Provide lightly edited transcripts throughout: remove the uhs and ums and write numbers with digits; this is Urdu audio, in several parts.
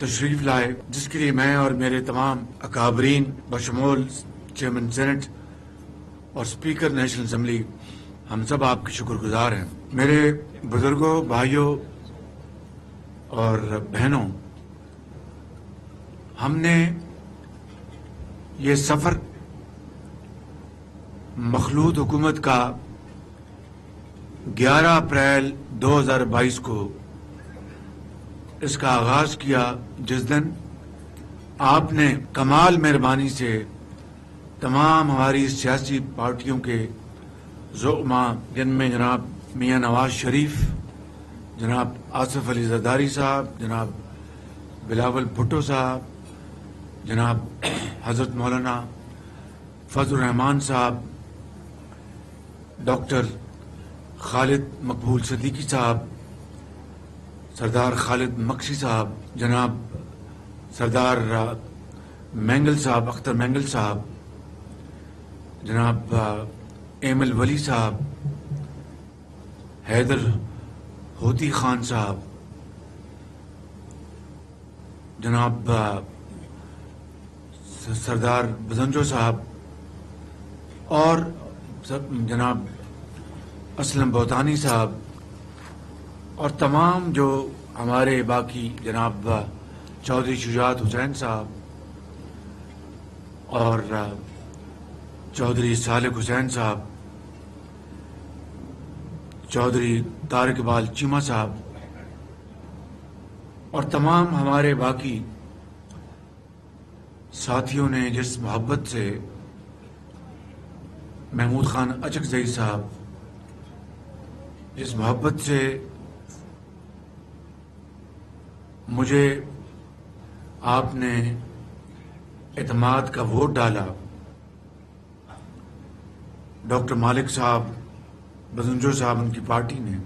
تشریف لائے، جس کے لیے میں اور میرے تمام اکابرین بشمول چیئرمین سینٹ اور اسپیکر نیشنل اسمبلی ہم سب آپ کے شکر گزار ہیں۔ میرے بزرگوں، بھائیوں اور بہنوں، ہم نے یہ سفر مخلوط حکومت کا 11 اپریل 2022 کو اس کا آغاز کیا، جس دن آپ نے کمال مہربانی سے تمام ہماری سیاسی پارٹیوں کے زعماء، جن میں جناب میاں نواز شریف، جناب آصف علی زرداری صاحب، جناب بلاول بھٹو صاحب، جناب حضرت مولانا فضل الرحمان صاحب، ڈاکٹر خالد مقبول صدیقی صاحب، سردار خالد مکسی صاحب، جناب سردار مینگل صاحب، اختر مینگل صاحب، جناب ایمل ولی صاحب، حیدر ہوتی خان صاحب، جناب سردار بزنجو صاحب اور جناب اسلم بوتانی صاحب، اور تمام جو ہمارے باقی جناب چودھری شجاعت حسین صاحب اور چودھری صالح حسین صاحب، چودھری طارق اقبال چیمہ صاحب، اور تمام ہمارے باقی ساتھیوں نے جس محبت سے محمود خان اچکزئی صاحب، جس محبت سے مجھے آپ نے اعتماد کا ووٹ ڈالا، ڈاکٹر مالک صاحب، بزنجو صاحب، ان کی پارٹی نے،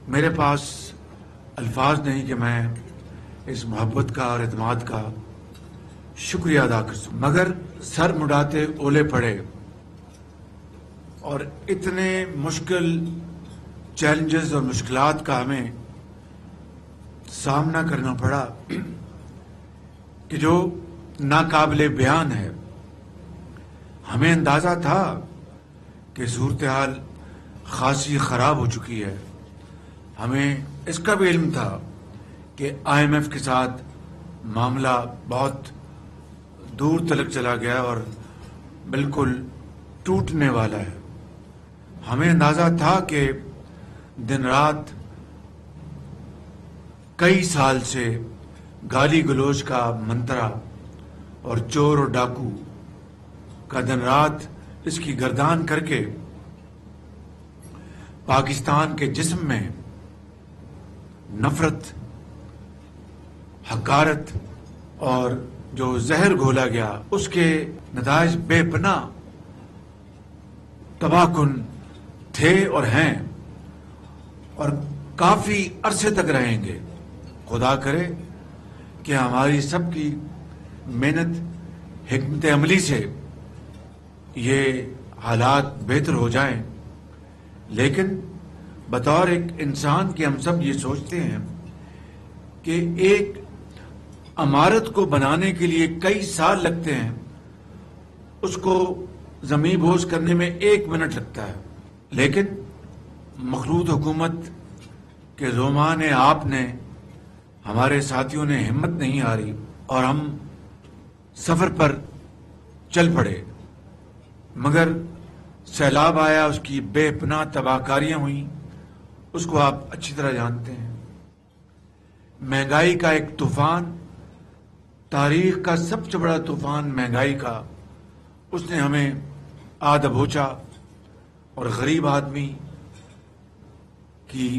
میرے پاس الفاظ نہیں کہ میں اس محبت کا اور اعتماد کا شکریہ ادا کر سکوں، مگر سر مڈاتے اولے پڑے اور اتنے مشکل چیلنجز اور مشکلات کا ہمیں سامنا کرنا پڑا کہ جو ناقابل بیان ہے۔ ہمیں اندازہ تھا کہ صورتحال خاصی خراب ہو چکی ہے، ہمیں اس کا بھی علم تھا کہ IMF کے ساتھ معاملہ بہت دور تلک چلا گیا اور بالکل ٹوٹنے والا ہے۔ ہمیں اندازہ تھا کہ دن رات کئی سال سے گالی گلوچ کا منترا اور چور اور ڈاکو کا دن رات اس کی گردان کر کے پاکستان کے جسم میں نفرت، حقارت اور جو زہر گھولا گیا، اس کے نتائج بے پناہ تباہ کن تھے اور ہیں، اور کافی عرصے تک رہیں گے۔ خدا کرے کہ ہماری سب کی محنت، حکمت عملی سے یہ حالات بہتر ہو جائیں، لیکن بطور ایک انسان کے ہم سب یہ سوچتے ہیں کہ ایک عمارت کو بنانے کے لیے کئی سال لگتے ہیں، اس کو زمین بوس کرنے میں 1 منٹ لگتا ہے، لیکن مخلوط حکومت کے زعماء نے، آپ نے، ہمارے ساتھیوں نے ہمت نہیں ہاری اور ہم سفر پر چل پڑے، مگر سیلاب آیا، اس کی بے پناہ تباہ کاریاں ہوئیں، اس کو آپ اچھی طرح جانتے ہیں۔ مہنگائی کا ایک طوفان، تاریخ کا سب سے بڑا طوفان مہنگائی کا، اس نے ہمیں دبوچا اور غریب آدمی کی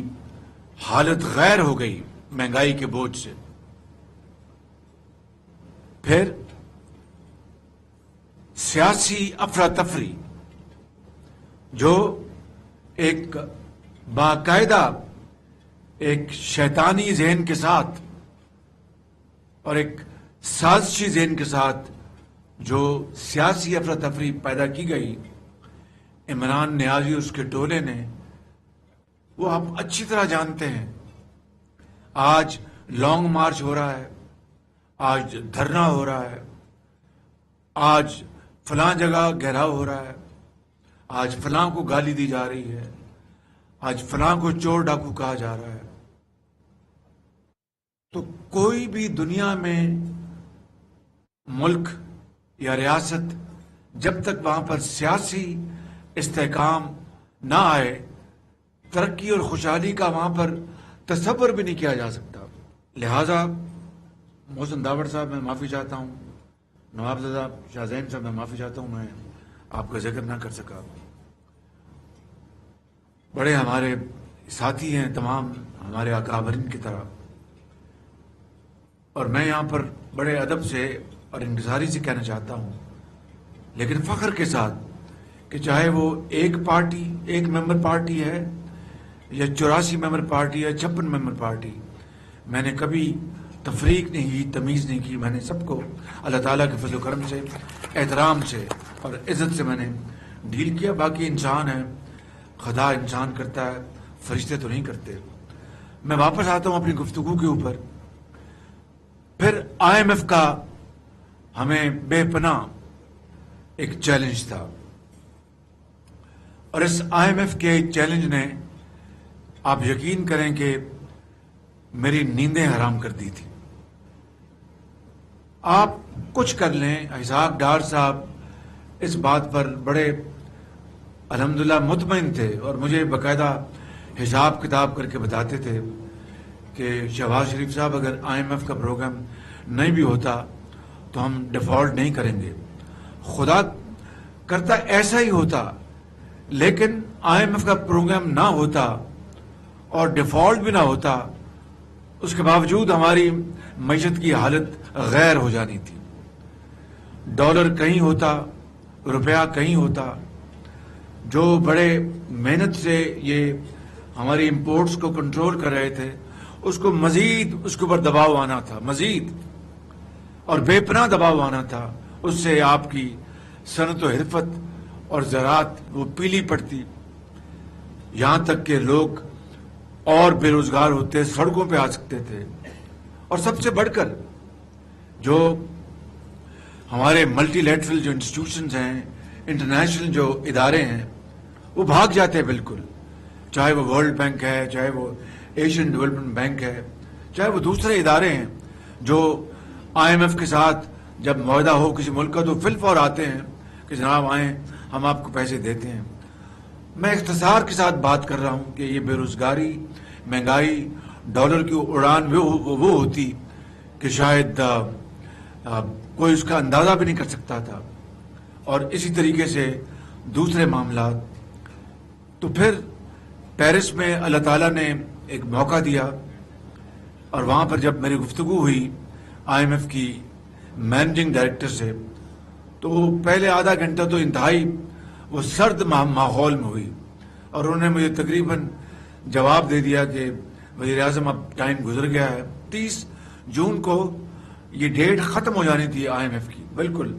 حالت غیر ہو گئی مہنگائی کے بوجھ سے۔ پھر سیاسی افراتفری جو ایک باقاعدہ ایک شیطانی ذہن کے ساتھ اور ایک سازشی ذہن کے ساتھ جو سیاسی افراتفری پیدا کی گئی، عمران نیازی اس کے ٹولے نے، وہ آپ اچھی طرح جانتے ہیں۔ آج لانگ مارچ ہو رہا ہے، آج دھرنا ہو رہا ہے، آج فلاں جگہ گھیراؤ ہو رہا ہے، آج فلاں کو گالی دی جا رہی ہے، آج فلاں کو چور ڈاکو کہا جا رہا ہے. تو کوئی بھی دنیا میں ملک یا ریاست جب تک وہاں پر سیاسی استحکام نہ آئے، ترقی اور خوشحالی کا وہاں پر تصور بھی نہیں کیا جا سکتا. لہذا محسن داوڑ صاحب میں معافی چاہتا ہوں، نواب زادہ شاہ زین صاحب میں معافی چاہتا ہوں، میں آپ کا ذکر نہ کر سکا. بڑے ہمارے ساتھی ہیں تمام ہمارے اکابرین کی طرح، اور میں یہاں پر بڑے ادب سے اور انکساری سے کہنا چاہتا ہوں، لیکن فخر کے ساتھ، کہ چاہے وہ ایک پارٹی، ایک ممبر پارٹی ہے یا 84 ممبر پارٹی یا 56 ممبر پارٹی، میں نے کبھی تفریق نہیں کی، تمیز نہیں کی. میں نے سب کو اللہ تعالیٰ کے فضل و کرم سے، احترام سے اور عزت سے میں نے ڈیل کیا. باقی انسان ہے، خدا انسان کرتا ہے، فرشتے تو نہیں کرتے. میں واپس آتا ہوں اپنی گفتگو کے اوپر. پھر آئی ایم ایف کا ہمیں بے پناہ ایک چیلنج تھا، اور اس آئی ایم ایف کے چیلنج نے، آپ یقین کریں کہ میری نیندیں حرام کر دی تھی. آپ کچھ کر لیں، اسحاق ڈار صاحب اس بات پر بڑے الحمدللہ مطمئن تھے، اور مجھے باقاعدہ حساب کتاب کر کے بتاتے تھے کہ شہباز شریف صاحب اگر آئی ایم ایف کا پروگرام نہیں بھی ہوتا تو ہم ڈیفالٹ نہیں کریں گے. خدا کرتا ایسا ہی ہوتا، لیکن آئی ایم ایف کا پروگرام نہ ہوتا اور ڈیفالٹ بھی نہ ہوتا، اس کے باوجود ہماری معیشت کی حالت غیر ہو جانی تھی. ڈالر کہیں ہوتا، روپیہ کہیں ہوتا. جو بڑے محنت سے یہ ہماری امپورٹس کو کنٹرول کر رہے تھے، اس کو مزید اس کے اوپر دباؤ آنا تھا، مزید اور بے پناہ دباؤ آنا تھا. اس سے آپ کی صنعت و حرفت اور زراعت وہ پیلی پڑتی، یہاں تک کہ لوگ اور بے روزگار ہوتے، سڑکوں پہ آ سکتے تھے. اور سب سے بڑھ کر جو ہمارے ملٹی لیٹرل جو انسٹیٹیوشنز ہیں، انٹرنیشنل جو ادارے ہیں، وہ بھاگ جاتے ہیں بالکل. چاہے وہ ورلڈ بینک ہے، چاہے وہ ایشین ڈیولپمنٹ بینک ہے، چاہے وہ دوسرے ادارے ہیں جو آئی ایم ایف کے ساتھ جب معاہدہ ہو کسی ملک کا تو فی الفور آتے ہیں کہ جناب آئیں، ہم آپ کو پیسے دیتے ہیں. میں اختصار کے ساتھ بات کر رہا ہوں کہ یہ بے روزگاری، مہنگائی، ڈالر کی اڑان وہ ہوتی کہ شاید کوئی اس کا اندازہ بھی نہیں کر سکتا تھا. اور اسی طریقے سے دوسرے معاملات. تو پھر پیرس میں اللہ تعالیٰ نے ایک موقع دیا، اور وہاں پر جب میری گفتگو ہوئی آئی ایم ایف کی مینیجنگ ڈائریکٹر سے، تو پہلے آدھا گھنٹہ تو انتہائی وہ سرد ماحول میں ہوئی، اور انہوں نے مجھے تقریباً جواب دے دیا کہ وزیر اعظم اب ٹائم گزر گیا ہے. 30 جون کو یہ ڈیٹ ختم ہو جانی تھی آئی ایم ایف کی، بالکل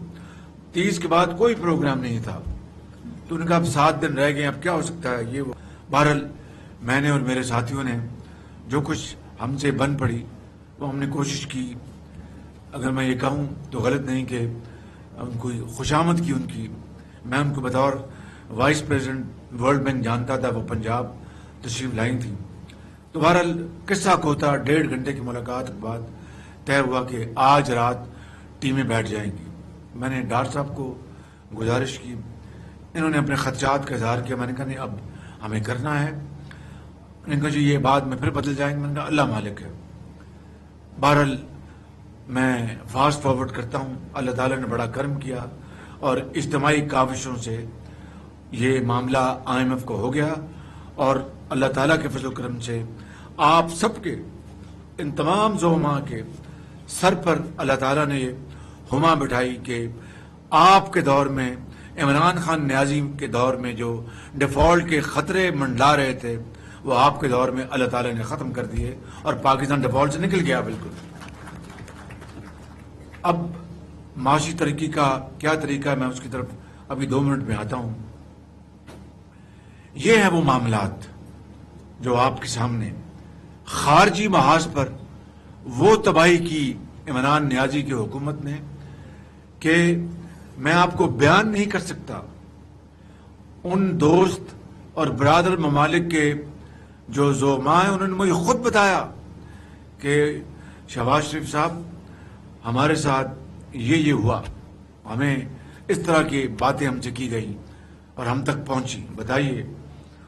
30 کے بعد کوئی پروگرام نہیں تھا. تو ان کا اب 7 دن رہ گئے، اب کیا ہو سکتا ہے یہ وہ. بہرحال میں نے اور میرے ساتھیوں نے جو کچھ ہم سے بن پڑی وہ ہم نے کوشش کی. اگر میں یہ کہوں تو غلط نہیں کہ ان کو خوشامد کی ان کی. میں ان کو بطور وائس پریزیڈنٹ ورلڈ بینک جانتا تھا، وہ پنجاب تشریف لائی تھی. تو بہرحال قصہ کوتا 1.5 گھنٹے کی ملاقات کے بعد طے ہوا کہ آج رات ٹیمیں بیٹھ جائیں گی. میں نے ڈار صاحب کو گزارش کی، انہوں نے اپنے خدشات کا اظہار کیا. میں نے کہا نہیں، اب ہمیں کرنا ہے. انہوں نے کہا جی یہ بات میں پھر بدل جائیں گے. میں نے کہا اللہ مالک ہے. بہرحال میں فاسٹ فارورڈ کرتا ہوں، اللہ تعالیٰ نے بڑا کرم کیا اور اجتماعی کاوشوں سے یہ معاملہ آئی ایم ایف کو ہو گیا، اور اللہ تعالیٰ کے فضل و کرم سے آپ سب کے ان تمام زعماء کے سر پر اللہ تعالیٰ نے یہ ہما بٹھائی کہ آپ کے دور میں، عمران خان نیازی کے دور میں جو ڈیفالٹ کے خطرے منڈلا رہے تھے، وہ آپ کے دور میں اللہ تعالیٰ نے ختم کر دیے اور پاکستان ڈیفالٹ سے نکل گیا بالکل. اب معاشی ترقی کا کیا طریقہ ہے، میں اس کی طرف ابھی 2 منٹ میں آتا ہوں. یہ ہیں وہ معاملات جو آپ کے سامنے خارجی محاذ پر وہ تباہی کی عمران نیازی کی حکومت نے کہ میں آپ کو بیان نہیں کر سکتا. ان دوست اور برادر ممالک کے جو زعماء ہیں انہوں نے مجھے خود بتایا کہ شہباز شریف صاحب ہمارے ساتھ یہ ہوا، ہمیں اس طرح کی باتیں ہم سے کی گئی اور ہم تک پہنچی. بتائیے،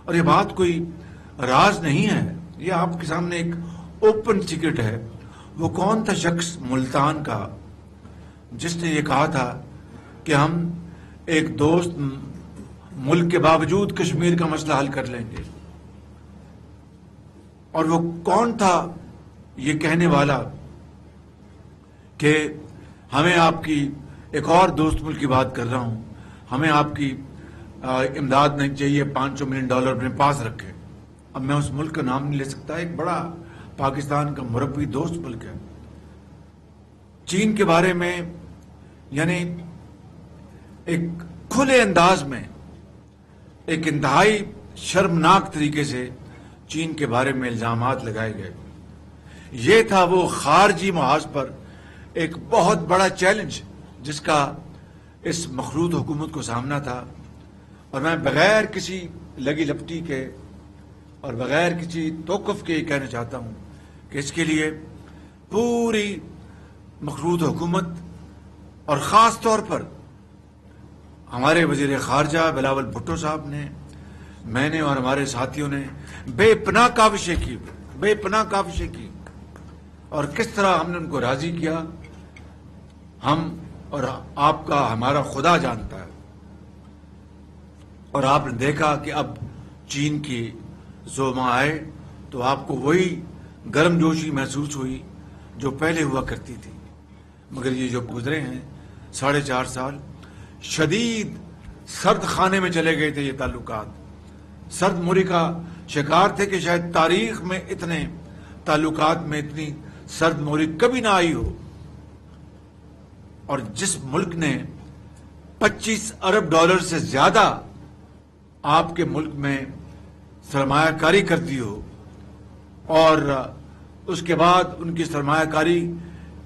اور یہ بات کوئی راز نہیں ہے، یہ آپ کے سامنے ایک اوپن سیکرٹ ہے. وہ کون تھا شخص ملتان کا جس نے یہ کہا تھا کہ ہم ایک دوست ملک کے باوجود کشمیر کا مسئلہ حل کر لیں گے؟ اور وہ کون تھا یہ کہنے والا کہ ہمیں آپ کی، ایک اور دوست ملک کی بات کر رہا ہوں، ہمیں آپ کی امداد نہیں چاہیے، $500 ملین اپنے پاس رکھے. اب میں اس ملک کا نام نہیں لے سکتا، ایک بڑا پاکستان کا مربی دوست ملک ہے. چین کے بارے میں یعنی ایک کھلے انداز میں ایک انتہائی شرمناک طریقے سے چین کے بارے میں الزامات لگائے گئے. یہ تھا وہ خارجی محاذ پر ایک بہت بڑا چیلنج جس کا اس مخلوط حکومت کو سامنا تھا. اور میں بغیر کسی لگی لپٹی کے اور بغیر کسی توقف کے یہ کہنا چاہتا ہوں کہ اس کے لیے پوری مخلوط حکومت اور خاص طور پر ہمارے وزیر خارجہ بلاول بھٹو صاحب نے، میں نے اور ہمارے ساتھیوں نے بے پناہ کاوشیں کی. اور کس طرح ہم نے ان کو راضی کیا، ہم اور آپ کا ہمارا خدا جانتا ہے. اور آپ نے دیکھا کہ اب چین کی زعما آئے تو آپ کو وہی گرم جوشی محسوس ہوئی جو پہلے ہوا کرتی تھی. مگر یہ جو گزرے ہیں 4.5 سال، شدید سرد خانے میں چلے گئے تھے. یہ تعلقات سرد موری کا شکار تھے کہ شاید تاریخ میں اتنے تعلقات میں اتنی سرد موری کبھی نہ آئی ہو. اور جس ملک نے $25 ارب سے زیادہ آپ کے ملک میں سرمایہ کاری کرتی ہو، اور اس کے بعد ان کی سرمایہ کاری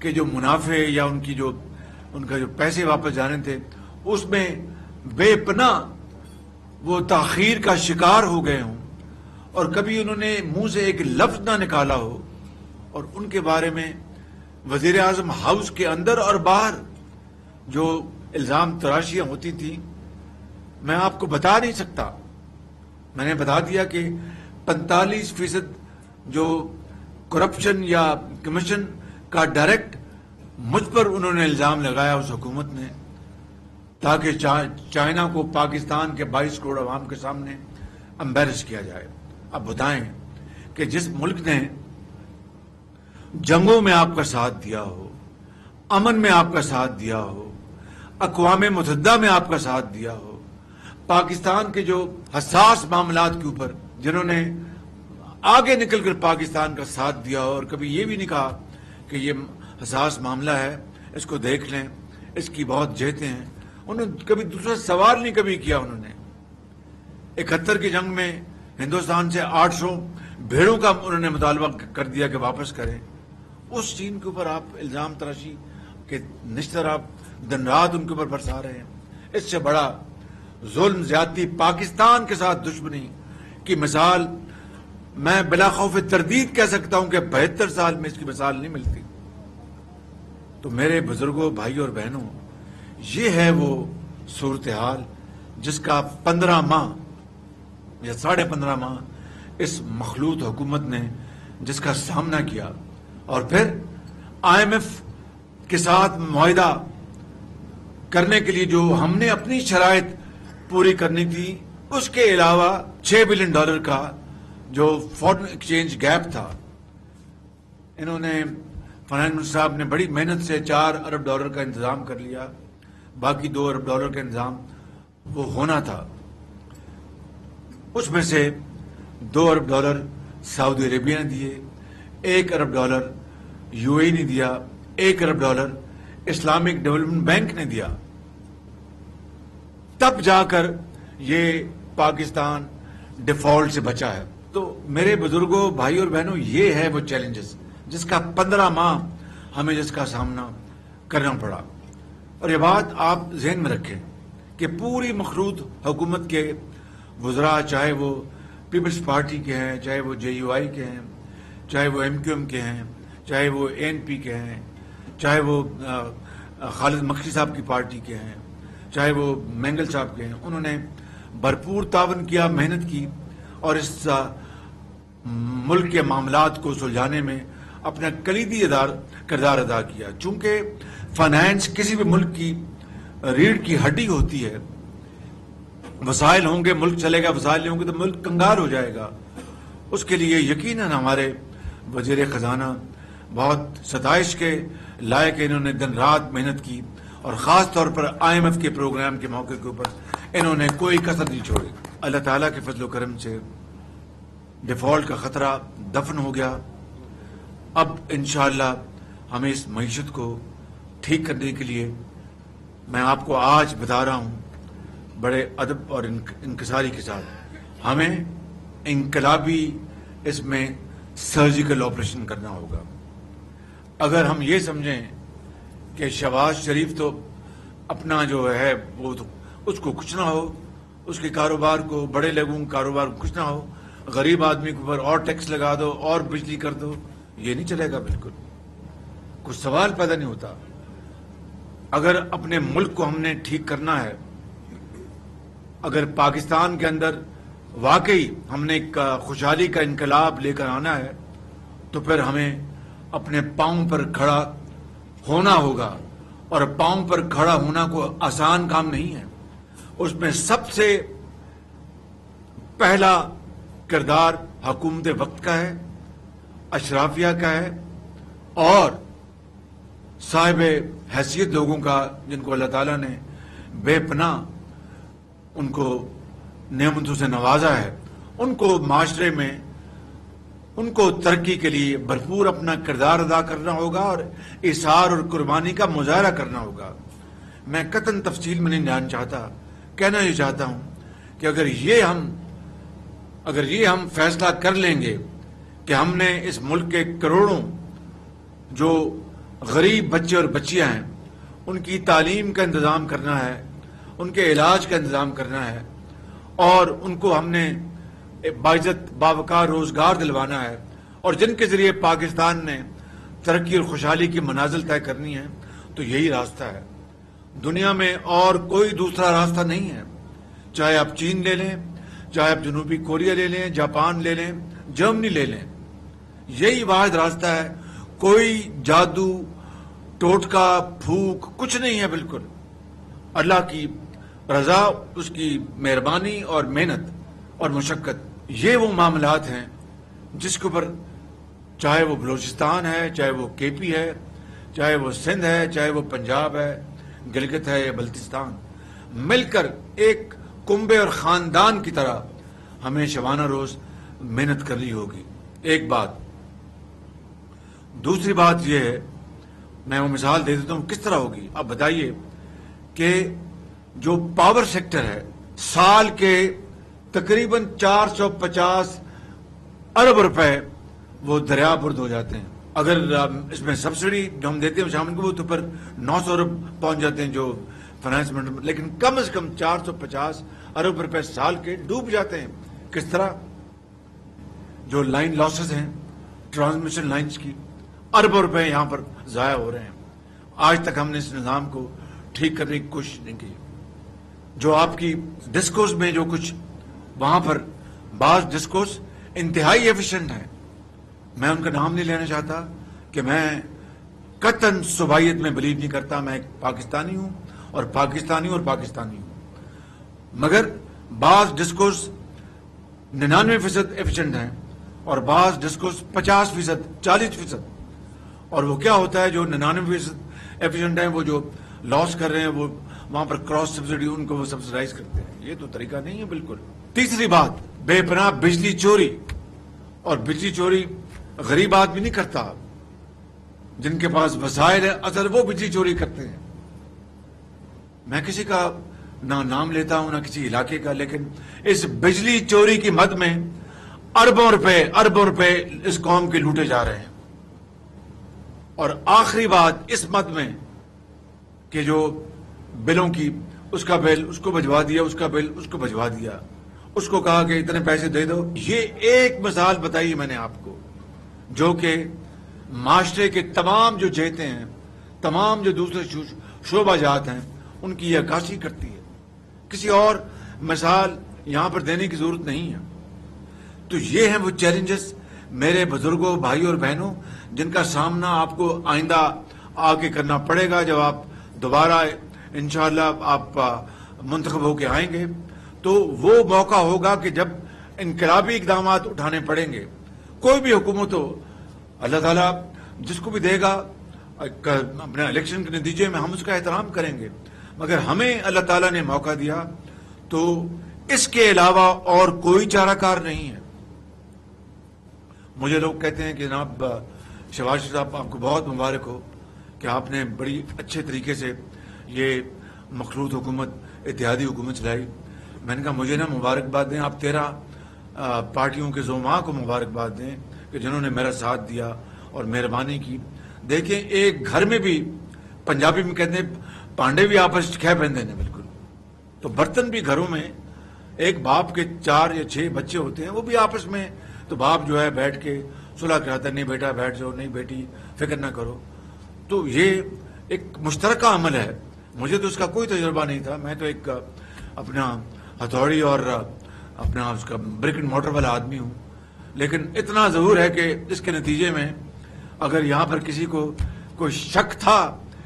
کے جو منافع یا ان کا جو پیسے واپس جانے تھے اس میں بے پناہ وہ تاخیر کا شکار ہو گئے ہوں، اور کبھی انہوں نے منہ سے ایک لفظ نہ نکالا ہو. اور ان کے بارے میں وزیر اعظم ہاؤس کے اندر اور باہر جو الزام تراشیاں ہوتی تھیں میں آپ کو بتا نہیں سکتا. میں نے بتا دیا کہ 45% جو کرپشن یا کمیشن کا ڈائریکٹ مجھ پر انہوں نے الزام لگایا اس حکومت نے، تاکہ چائنا کو پاکستان کے 22 کروڑ عوام کے سامنے امبیرس کیا جائے. اب بتائیں کہ جس ملک نے جنگوں میں آپ کا ساتھ دیا ہو، امن میں آپ کا ساتھ دیا ہو، اقوام متحدہ میں آپ کا ساتھ دیا ہو، پاکستان کے جو حساس معاملات کے اوپر جنہوں نے آگے نکل کر پاکستان کا ساتھ دیا ہو، اور کبھی یہ بھی نہیں کہا کہ یہ حساس معاملہ ہے، اس کو دیکھ لیں، اس کی بہت جہتیں ہیں. انہوں نے کبھی دوسرا سوال نہیں کبھی کیا. انہوں نے 71 کی جنگ میں ہندوستان سے 800 بھیڑوں کا انہوں نے مطالبہ کر دیا کہ واپس کریں. اس چین کے اوپر آپ الزام تراشی کے نشتر آپ دن رات ان کے اوپر برسا رہے ہیں. اس سے بڑا ظلم زیادتی پاکستان کے ساتھ دشمنی کی مثال میں بلا خوف تردید کہہ سکتا ہوں کہ 72 سال میں اس کی مثال نہیں ملتی. تو میرے بزرگوں، بھائیوں اور بہنوں، یہ ہے وہ صورتحال جس کا 15 ماہ یا 15.5 ماہ اس مخلوط حکومت نے جس کا سامنا کیا. اور پھر IMF کے ساتھ معاہدہ کرنے کے لیے جو ہم نے اپنی شرائط پوری کرنی تھی، اس کے علاوہ $6 بلین کا جو فارن ایکسچینج گیپ تھا، انہوں نے فنانس منسٹر صاحب نے بڑی محنت سے $4 ارب کا انتظام کر لیا. باقی $2 ارب کا انتظام وہ ہونا تھا. اس میں سے $2 ارب سعودی عربیہ نے دیے، $1 ارب UAE نے دیا، $1 ارب اسلامک ڈیولپمنٹ بینک نے دیا. تب جا کر یہ پاکستان ڈیفالٹ سے بچا ہے. تو میرے بزرگوں، بھائی اور بہنوں، یہ ہے وہ چیلنجز جس کا 15 ماہ ہمیں جس کا سامنا کرنا پڑا. اور یہ بات آپ ذہن میں رکھیں کہ پوری مخلوط حکومت کے وزراء، چاہے وہ پیپلز پارٹی کے ہیں، چاہے وہ JUI کے ہیں، چاہے وہ MQM کے ہیں، چاہے وہ ANP کے ہیں، چاہے وہ خالد مکھی صاحب کی پارٹی کے ہیں، چاہے وہ مینگل صاحب کے ہیں، انہوں نے بھرپور تعاون کیا، محنت کی اور اس ملک کے معاملات کو سلجھانے میں اپنا کلیدی کردار ادا کیا. چونکہ فائنانس کسی بھی ملک کی ریڑھ کی ہڈی ہوتی ہے. وسائل ہوں گے ملک چلے گا، وسائل نہیں ہوں گے تو ملک کنگال ہو جائے گا. اس کے لیے یقیناً ہمارے وزیر خزانہ بہت ستائش کے لائق، انہوں نے دن رات محنت کی اور خاص طور پر IMF کے پروگرام کے موقع کے اوپر انہوں نے کوئی کسر نہیں چھوڑی. اللہ تعالیٰ کے فضل و کرم سے ڈیفالٹ کا خطرہ دفن ہو گیا. اب انشاءاللہ ہمیں اس معیشت کو ٹھیک کرنے کے لیے میں آپ کو آج بتا رہا ہوں بڑے ادب اور انکساری کے ساتھ ہمیں انقلابی اس میں سرجیکل آپریشن کرنا ہوگا. اگر ہم یہ سمجھیں کہ شہباز شریف تو اپنا جو ہے وہ تو اس کو کچھ نہ ہو، اس کے کاروبار کو، بڑے لوگوں کے کاروبار کو کچھ نہ ہو، غریب آدمی کے اوپر اور ٹیکس لگا دو اور بجلی کر دو، یہ نہیں چلے گا. بالکل کچھ سوال پیدا نہیں ہوتا. اگر اپنے ملک کو ہم نے ٹھیک کرنا ہے، اگر پاکستان کے اندر واقعی ہم نے ایک خوشحالی کا انقلاب لے کر آنا ہے تو پھر ہمیں اپنے پاؤں پر کھڑا ہونا ہوگا. اور پاؤں پر کھڑا ہونا کوئی آسان کام نہیں ہے. اس میں سب سے پہلا کردار حکومت وقت کا ہے، اشرافیہ کا ہے اور صاحب حیثیت لوگوں کا، جن کو اللہ تعالیٰ نے بے پناہ ان کو نعمتوں سے نوازا ہے. ان کو معاشرے میں ان کو ترقی کے لیے بھرپور اپنا کردار ادا کرنا ہوگا اور ایثار اور قربانی کا مظاہرہ کرنا ہوگا. میں قطعاً تفصیل میں نہیں جانا چاہتا، کہنا یہ چاہتا ہوں کہ اگر یہ ہم فیصلہ کر لیں گے کہ ہم نے اس ملک کے کروڑوں جو غریب بچے اور بچیاں ہیں ان کی تعلیم کا انتظام کرنا ہے، ان کے علاج کا انتظام کرنا ہے اور ان کو ہم نے باعزت باوقار روزگار دلوانا ہے اور جن کے ذریعے پاکستان نے ترقی اور خوشحالی کی منازل طے کرنی ہے، تو یہی راستہ ہے. دنیا میں اور کوئی دوسرا راستہ نہیں ہے. چاہے آپ چین لے لیں، چاہے آپ جنوبی کوریا لے لیں، جاپان لے لیں، جرمنی لے لیں، یہی واحد راستہ ہے. کوئی جادو ٹوٹکا پھوک کچھ نہیں ہے. بالکل اللہ کی رضا، اس کی مہربانی اور محنت اور مشقت، یہ وہ معاملات ہیں جس کے اوپر چاہے وہ بلوچستان ہے، چاہے وہ KP ہے، چاہے وہ سندھ ہے، چاہے وہ پنجاب ہے، گلگت ہے یا بلتستان، مل کر ایک کنبے اور خاندان کی طرح ہمیں شبانہ روز محنت کرنی ہوگی. ایک بات. دوسری بات یہ ہے، میں وہ مثال دے دیتا ہوں کس طرح ہوگی. آپ بتائیے کہ جو پاور سیکٹر ہے سال کے تقریباً 450 ارب روپے وہ دریا برد ہو جاتے ہیں. اگر اس میں سبسڈی جو ہم دیتے ہیں شامل کو تو پھر 900 ارب پہنچ جاتے ہیں جو فائنانس منسٹر، لیکن کم از کم 450 ارب روپے سال کے ڈوب جاتے ہیں. کس طرح؟ جو لائن لاسز ہیں ٹرانسمیشن لائنز کی، اربوں روپے یہاں پر ضائع ہو رہے ہیں. آج تک ہم نے اس نظام کو ٹھیک کرنے کی کوشش نہیں کی. جو آپ کی ڈسکوز میں جو کچھ وہاں پر بعض ڈسکوز انتہائی ایفیشنٹ ہیں، میں ان کا نام نہیں لینا چاہتا کہ میں قطعاً صوبائیت میں بلیو نہیں کرتا. میں ایک پاکستانی ہوں اور پاکستانی ہوں، مگر بعض ڈسکوز 99% ایفیشنٹ ہیں اور بعض ڈسکوز 50%، 40%. اور وہ کیا ہوتا ہے جو 99% ایفیشنٹ ہیں وہ جو لاس کر رہے ہیں وہ وہاں پر کراس سبسڈی ان کو وہ سبسڈائز کرتے ہیں. یہ تو طریقہ نہیں ہے بالکل. تیسری بات، بے پناہ بجلی چوری. اور بجلی چوری غریب آدمی نہیں کرتا، جن کے پاس وسائل ہے اصل وہ بجلی چوری کرتے ہیں. میں کسی کا نہ نام لیتا ہوں نہ کسی علاقے کا، لیکن اس بجلی چوری کی مد میں اربوں روپے اس قوم کے لوٹے جا رہے ہیں. اور آخری بات اس مد میں کہ جو بلوں کی اس کا بل اس کو بھجوا دیا، اس کا بل اس کو بھجوا دیا، اس کو کہا کہ اتنے پیسے دے دو. یہ ایک مثال بتائی میں نے آپ کو جو کہ معاشرے کے تمام جو جہتیں ہیں، تمام جو دوسرے شعبہ جات ہیں، ان کی یہ عکاسی کرتی ہے. کسی اور مثال یہاں پر دینے کی ضرورت نہیں ہے. تو یہ ہیں وہ چیلنجز میرے بزرگوں، بھائیوں اور بہنوں، جن کا سامنا آپ کو آئندہ آگے کرنا پڑے گا. جب آپ دوبارہ انشاءاللہ آپ منتخب ہو کے آئیں گے تو وہ موقع ہوگا کہ جب انقلابی اقدامات اٹھانے پڑیں گے. کوئی بھی حکومت ہو، اللہ تعالیٰ جس کو بھی دے گا اپنے الیکشن کے نتیجے میں ہم اس کا احترام کریں گے، مگر ہمیں اللہ تعالیٰ نے موقع دیا تو اس کے علاوہ اور کوئی چارہ کار نہیں ہے. مجھے لوگ کہتے ہیں کہ جناب شہباز شریف صاحب، آپ کو بہت مبارک ہو کہ آپ نے بڑی اچھے طریقے سے یہ مخلوط حکومت، اتحادی حکومت چلائی. میں نے کہا مجھے نہ مبارکباد دیں، آپ 13 پارٹیوں کے زعماء کو مبارکباد دیں کہ جنہوں نے میرا ساتھ دیا اور مہربانی کی. دیکھیں ایک گھر میں بھی، پنجابی میں کہتے ہیں پانڈے بھی آپس کھہ پہندے ہیں بالکل، تو برتن بھی گھروں میں ایک باپ کے 4 یا 6 بچے ہوتے ہیں، وہ بھی آپس میں، تو باپ جو ہے بیٹھ کے صلح کراتا ہے، نہیں بیٹا بیٹھ جاؤ، نہیں بیٹی فکر نہ کرو. تو یہ ایک مشترکہ عمل ہے. مجھے تو اس کا کوئی تجربہ نہیں تھا، میں تو ایک اپنا ہتھوڑی اور اپنا اس کا برک اینڈ مورٹر والا آدمی ہوں. لیکن اتنا ضرور ہے کہ اس کے نتیجے میں اگر یہاں پر کسی کو کوئی شک تھا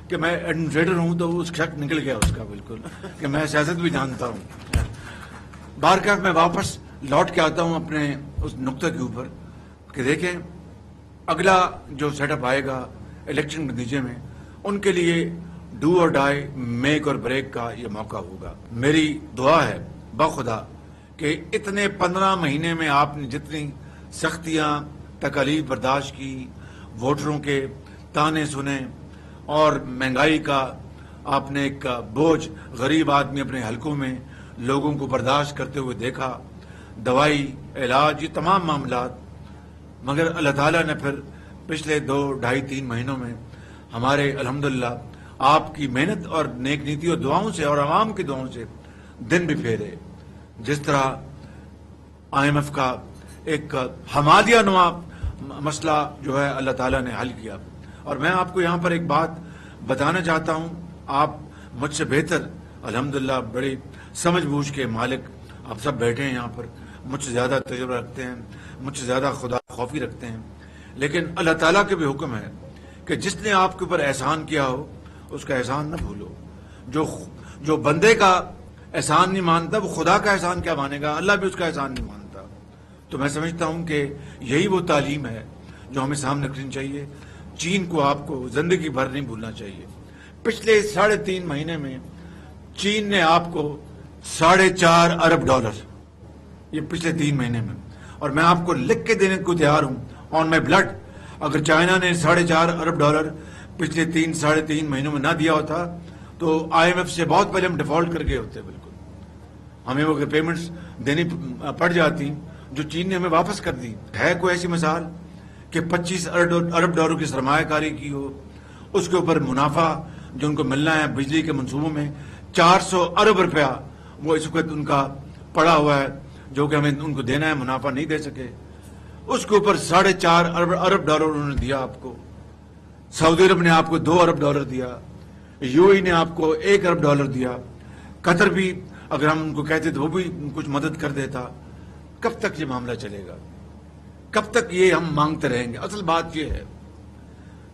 کہ میں ایڈمنسٹریٹر ہوں تو اس شک نکل گیا اس کا بالکل، کہ میں سیاست بھی جانتا ہوں. بارکاہ میں واپس لوٹ کے آتا ہوں اپنے اس نقطہ کے اوپر کہ دیکھیں اگلا جو سیٹ اپ آئے گا الیکشن کے نتیجے میں، ان کے لیے ڈو اور ڈائی، میک اور بریک کا یہ موقع ہوگا. میری دعا ہے بخدا کہ اتنے 15 مہینے میں آپ نے جتنی سختیاں، تکالیف برداشت کی، ووٹروں کے تانے سنے اور مہنگائی کا آپ نے ایک بوجھ غریب آدمی اپنے حلقوں میں لوگوں کو برداشت کرتے ہوئے دیکھا، دوائی، علاج، یہ تمام معاملات، مگر اللہ تعالیٰ نے پھر پچھلے 2، 2.5، 3 مہینوں میں ہمارے الحمدللہ آپ کی محنت اور نیک نیتی اور دعاؤں سے اور عوام کی دعاؤں سے دن بھی پھیرے. جس طرح IMF کا ایک حمادیہ نما مسئلہ جو ہے اللہ تعالیٰ نے حل کیا. اور میں آپ کو یہاں پر ایک بات بتانا چاہتا ہوں، آپ مجھ سے بہتر الحمدللہ بڑی سمجھ بوجھ کے مالک آپ سب بیٹھے ہیں یہاں پر، مجھ سے زیادہ تجربہ رکھتے ہیں، مجھ سے زیادہ خدا خوفی رکھتے ہیں. لیکن اللہ تعالیٰ کے بھی حکم ہے کہ جس نے آپ کے اوپر احسان کیا ہو اس کا احسان نہ بھولو. جو بندے کا احسان نہیں مانتا وہ خدا کا احسان کیا مانے گا؟ اللہ بھی اس کا احسان نہیں مانتا. تو میں سمجھتا ہوں کہ یہی وہ تعلیم ہے جو ہمیں سامنے رکھنی چاہیے. چین کو آپ کو زندگی بھر نہیں بھولنا چاہیے. پچھلے 3.5 مہینے میں چین نے آپ کو $4.5 ارب، یہ پچھلے 3 مہینے میں، اور میں آپ کو لکھ کے دینے کو تیار ہوں آن مائی بلڈ. اگر چائنا نے $4.5 ارب پچھلے 3-3.5 مہینوں میں نہ دیا ہوتا تو IMF سے بہت پہلے ہم ڈیفالٹ کر گئے ہوتے. بالکل ہمیں وہ پیمنٹس دینی پڑ جاتی جو چین نے ہمیں واپس کر دی. ہے کوئی ایسی مثال کہ $25 ارب کی سرمایہ کاری کی ہو، اس کے اوپر منافع جو ان کو ملنا ہے بجلی کے منصوبوں میں $400 ارب وہ اس وقت ان کا پڑا ہوا ہے جو کہ ہمیں ان کو دینا ہے، منافع نہیں دے سکے. اس کے اوپر $4.5 ارب انہوں نے دیا آپ کو. سعودی عرب نے آپ کو $2 ارب دیا، UAE نے آپ کو $1 ارب دیا. قطر بھی اگر ہم ان کو کہتے تو وہ بھی کچھ مدد کر دیتا. کب تک یہ معاملہ چلے گا؟ کب تک یہ ہم مانگتے رہیں گے؟ اصل بات یہ ہے،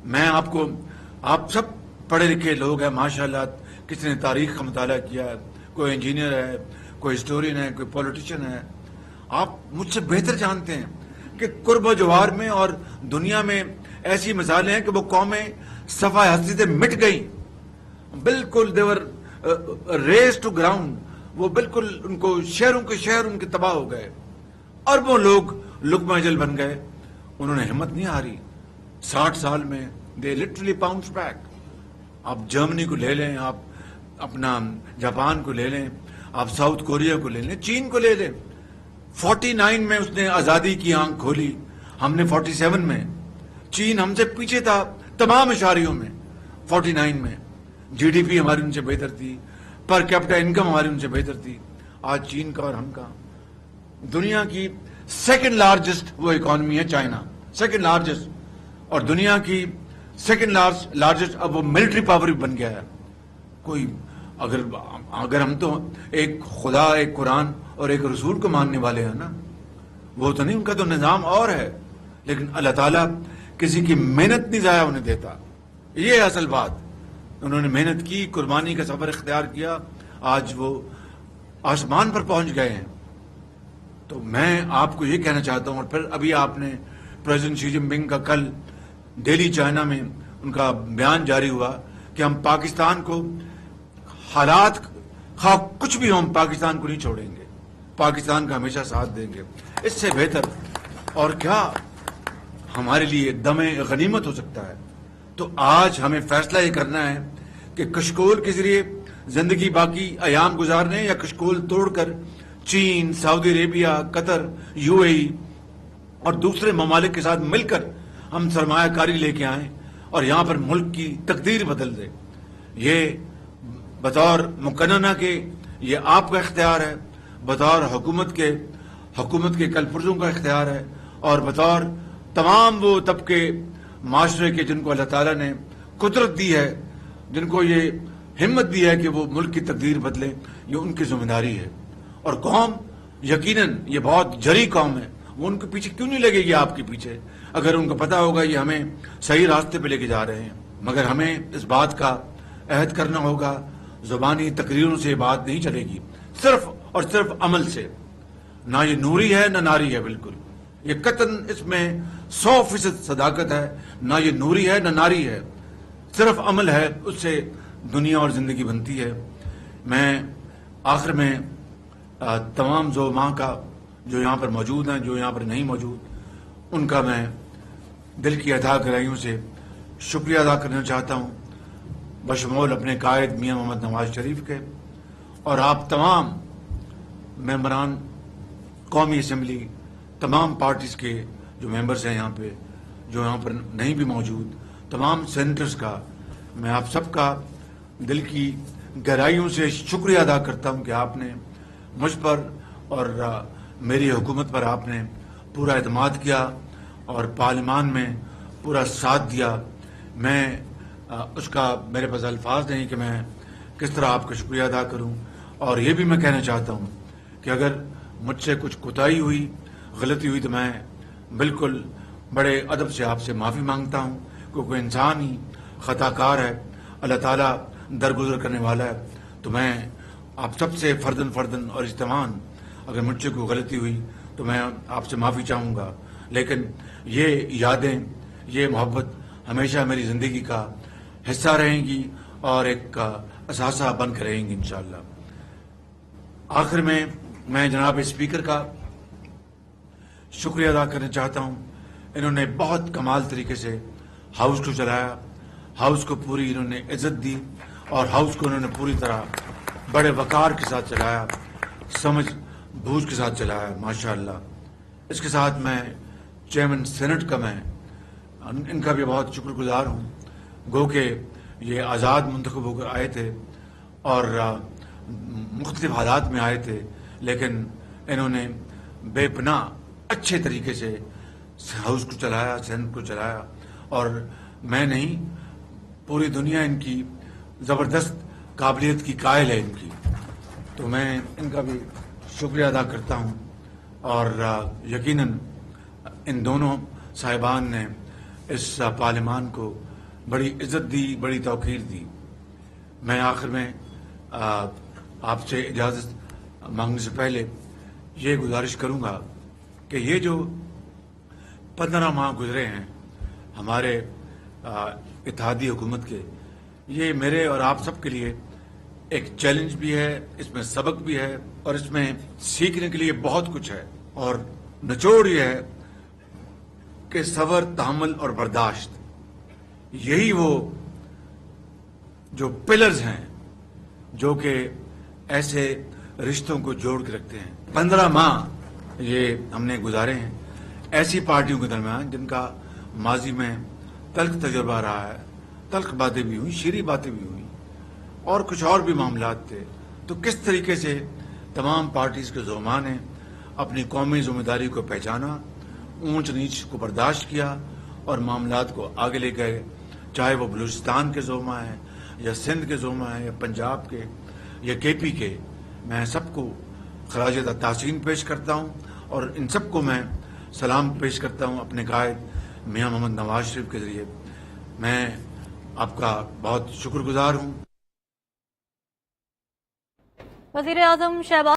میں آپ سب پڑھے لکھے لوگ ہیں ماشاءاللہ، کسی نے تاریخ کا مطالعہ کیا ہے، کوئی انجینئر ہے، کوئی ہسٹورین ہے، کوئی پولیٹیشین ہے. آپ مجھ سے بہتر جانتے ہیں کہ قرب و جوار میں اور دنیا میں ایسی مثالیں ہیں کہ وہ قومیں صفحہ ہستی سے مٹ گئیں. بالکل دیور ریز ٹو گراؤنڈ، وہ بالکل ان کو شہروں کے شہر ان کے تباہ ہو گئے. اربوں لوگ لقمہ اجل بن گئے. انہوں نے ہمت نہیں ہاری. 60 سال میں دے لٹرلی باؤنس بیک. آپ جرمنی کو لے لیں، آپ اپنا جاپان کو لے لیں، آپ ساؤتھ کوریا کو لے لیں، چین کو لے لیں. 49 میں اس نے آزادی کی آنکھ کھولی، ہم نے 47 میں. چین ہم سے پیچھے تھا تمام اشاریوں میں 49 میں جی ڈی پی ہماری ان سے بہتر تھی، پر کیپٹا انکم ہماری ان سے بہتر تھی. آج چین کا اور ہم کا دنیا کی سیکنڈ لارجسٹ وہ اکانومی ہے چائنا، سیکنڈ لارجسٹ، اور دنیا کی سیکنڈ لارجسٹ اب وہ ملٹری پاور بھی بن گیا ہے. کوئی اگر ہم تو ایک خدا، ایک قرآن اور ایک رسول کو ماننے والے ہیں نا، وہ تو نہیں، ان کا تو نظام اور ہے، لیکن اللہ تعالیٰ کسی کی محنت نہیں ضائع ہونے دیتا. یہ ہے اصل بات. انہوں نے محنت کی، قربانی کا سفر اختیار کیا، آج وہ آسمان پر پہنچ گئے ہیں. تو میں آپ کو یہ کہنا چاہتا ہوں، اور پھر ابھی آپ نے پریزیڈنٹ شی جن پنگ کا کل دہلی چائنا میں ان کا بیان جاری ہوا کہ ہم پاکستان کو حالات خواہ کچھ بھی ہو، ہم پاکستان کو نہیں چھوڑیں گے، پاکستان کا ہمیشہ ساتھ دیں گے. اس سے بہتر اور کیا ہمارے لیے دم غنیمت ہو سکتا ہے؟ تو آج ہمیں فیصلہ یہ کرنا ہے کہ کشکول کے ذریعے زندگی باقی ایام گزارنے، یا کشکول توڑ کر چین، سعودی عربیہ، قطر، یو اے ای اور دوسرے ممالک کے ساتھ مل کر ہم سرمایہ کاری لے کے آئیں اور یہاں پر ملک کی تقدیر بدل دیں. یہ بطور مقننہ کے یہ آپ کا اختیار ہے، بطور حکومت کے کل پرزوں کا اختیار ہے، اور بطور تمام وہ طبقے معاشرے کے جن کو اللہ تعالیٰ نے قدرت دی ہے، جن کو یہ ہمت دی ہے کہ وہ ملک کی تقدیر بدلیں، یہ ان کی ذمہ داری ہے. اور قوم یقیناً یہ بہت جری قوم ہے، وہ ان کے پیچھے کیوں نہیں لگے گی آپ کے پیچھے، اگر ان کو پتا ہوگا یہ ہمیں صحیح راستے پہ لے کے جا رہے ہیں. مگر ہمیں اس بات کا عہد کرنا ہوگا، زبانی تقریروں سے یہ بات نہیں چلے گی، صرف اور صرف عمل سے. نہ یہ نوری ہے نہ ناری ہے، بالکل یہ قطعاً اس میں 100% صداقت ہے. نہ یہ نوری ہے نہ ناری ہے، صرف عمل ہے، اس سے دنیا اور زندگی بنتی ہے. میں آخر میں تمام زعماء کا جو یہاں پر موجود ہیں، جو یہاں پر نہیں موجود، ان کا میں دل کی عطا گرائیوں سے شکریہ ادا کرنا چاہتا ہوں، بشمول اپنے قائد میاں محمد نواز شریف کے، اور آپ تمام ممبران قومی اسمبلی، تمام پارٹیز کے جو ممبرز ہیں یہاں پہ، جو یہاں پر نہیں بھی موجود، تمام سینیٹرز کا میں آپ سب کا دل کی گہرائیوں سے شکریہ ادا کرتا ہوں کہ آپ نے مجھ پر اور میری حکومت پر آپ نے پورا اعتماد کیا اور پارلیمان میں پورا ساتھ دیا. میں اس کا میرے پاس الفاظ نہیں کہ میں کس طرح آپ کا شکریہ ادا کروں. اور یہ بھی میں کہنا چاہتا ہوں کہ اگر مجھ سے کچھ کوتاہی ہوئی، غلطی ہوئی، تو میں بالکل بڑے ادب سے آپ سے معافی مانگتا ہوں، کیونکہ انسان ہی خطا کار ہے، اللہ تعالیٰ درگزر کرنے والا ہے. تو میں آپ سب سے فردن اور اجتماعاً اگر مجھ سے کوئی غلطی ہوئی تو میں آپ سے معافی چاہوں گا، لیکن یہ یادیں، یہ محبت ہمیشہ میری زندگی کا حصہ رہیں گی اور ایک اثاثہ بن کر رہیں گی انشاءاللہ. آخر میں جناب اسپیکر کا شکریہ ادا کرنا چاہتا ہوں. انہوں نے بہت کمال طریقے سے ہاؤس کو چلایا، ہاؤس کو پوری انہوں نے عزت دی، اور ہاؤس کو انہوں نے پوری طرح بڑے وقار کے ساتھ چلایا، سمجھ بوجھ کے ساتھ چلایا، ماشاءاللہ. اس کے ساتھ میں چیئرمین سینٹ کا، میں ان کا بھی بہت شکر گزار ہوں، گو کہ یہ آزاد منتخب ہو کر آئے تھے اور مختلف حالات میں آئے تھے، لیکن انہوں نے بے پناہ اچھے طریقے سے ہاؤس کو چلایا، سینٹ کو چلایا، اور میں نہیں، پوری دنیا ان کی زبردست قابلیت کی قائل ہے ان کی. تو میں ان کا بھی شکریہ ادا کرتا ہوں، اور یقیناً ان دونوں صاحبان نے اس پارلیمان کو بڑی عزت دی، بڑی توقیر دی. میں آخر میں آپ سے اجازت مانگنے سے پہلے یہ گزارش کروں گا کہ یہ جو 15 ماہ گزرے ہیں ہمارے اتحادی حکومت کے، یہ میرے اور آپ سب کے لیے ایک چیلنج بھی ہے، اس میں سبق بھی ہے، اور اس میں سیکھنے کے لیے بہت کچھ ہے. اور نچوڑ یہ ہے کہ صبر، تحمل اور برداشت، یہی وہ جو پلرز ہیں جو کہ ایسے رشتوں کو جوڑ کے رکھتے ہیں. 15 ماہ یہ ہم نے گزارے ہیں ایسی پارٹیوں کے درمیان جن کا ماضی میں تلخ تجربہ رہا ہے، تلخ باتیں بھی ہوئیں، شیریں باتیں بھی ہوئیں، اور کچھ اور بھی معاملات تھے. تو کس طریقے سے تمام پارٹیز کے زعماء نے اپنی قومی ذمہ داری کو پہچانا، اونچ نیچ کو برداشت کیا اور معاملات کو آگے لے گئے، چاہے وہ بلوچستان کے زعماء ہیں یا سندھ کے زعماء ہیں یا پنجاب کے یا کے پی کے. میں سب کو خراج تحسین پیش کرتا ہوں اور ان سب کو میں سلام پیش کرتا ہوں اپنے قائد میاں محمد نواز شریف کے ذریعے. میں آپ کا بہت شکر گزار ہوں. وزیر اعظم شہباز